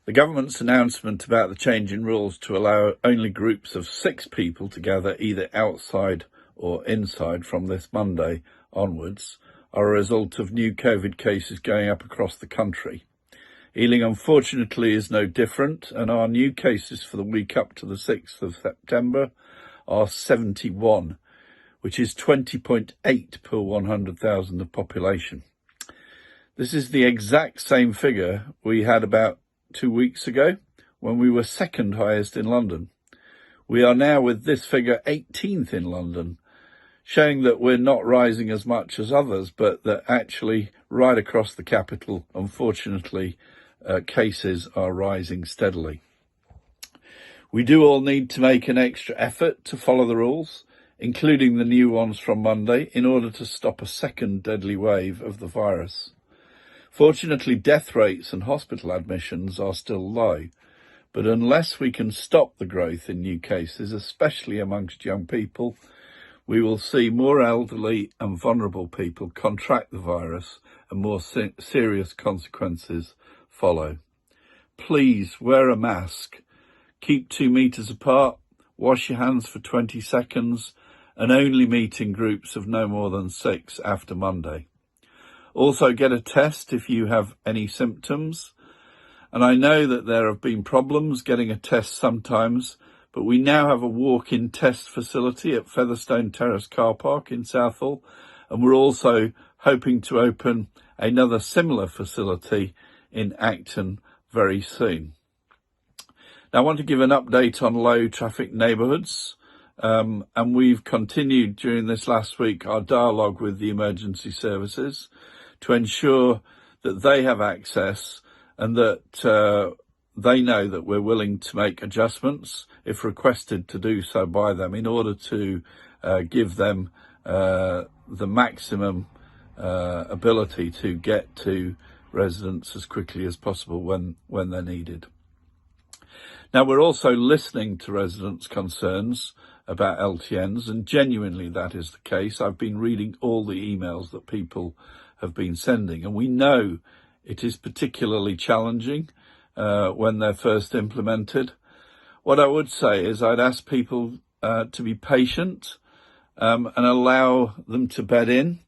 The government's announcement about the change in rules to allow only groups of 6 people to gather either outside or inside from this Monday onwards are a result of new COVID cases going up across the country. Ealing, unfortunately, is no different, and our new cases for the week up to the 6th of September are 71, which is 20.8 per 100,000 of population. This is the exact same figure we had about 2 weeks ago when we were second highest in London. We are now, with this figure, 18th in London, showing that we're not rising as much as others, but that actually right across the capital, unfortunately, cases are rising steadily. We do all need to make an extra effort to follow the rules, including the new ones from Monday, in order to stop a second deadly wave of the virus. Fortunately, death rates and hospital admissions are still low, but unless we can stop the growth in new cases, especially amongst young people, we will see more elderly and vulnerable people contract the virus and more serious consequences follow. Please wear a mask, keep 2 meters apart, wash your hands for 20 seconds, and only meet in groups of no more than 6 after Monday. Also, get a test if you have any symptoms. And I know that there have been problems getting a test sometimes, but we now have a walk-in test facility at Featherstone Terrace car park in Southall, and we're also hoping to open another similar facility in Acton very soon. Now, I want to give an update on low traffic neighbourhoods, and we've continued during this last week our dialogue with the emergency services to ensure that they have access and that they know that we're willing to make adjustments if requested to do so by them in order to give them the maximum ability to get to residents as quickly as possible when they're needed. Now, we're also listening to residents' concerns about LTNs, and genuinely that is the case. I've been reading all the emails that people have been sending, and we know it is particularly challenging when they're first implemented. What I would say is I'd ask people to be patient and allow them to bed in,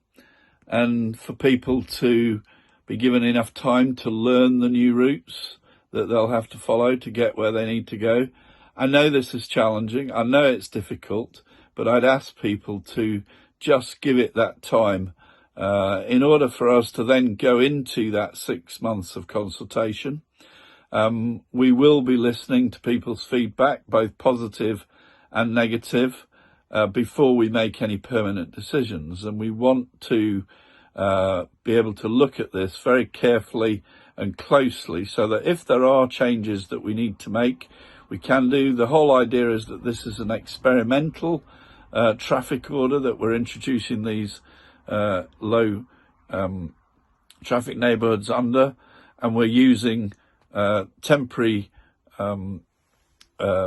and for people to be given enough time to learn the new routes that they'll have to follow to get where they need to go. I know this is challenging. I know it's difficult, but I'd ask people to just give it that time in order for us to then go into that 6 months of consultation. We will be listening to people's feedback, both positive and negative, before we make any permanent decisions. And we want to be able to look at this very carefully and closely so that if there are changes that we need to make, we can do. The whole idea is that this is an experimental traffic order that we're introducing these low traffic neighbourhoods under, and we're using temporary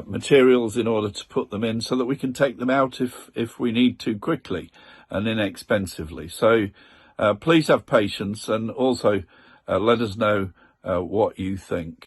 materials in order to put them in so that we can take them out if we need to quickly and inexpensively. So please have patience, and also let us know what you think.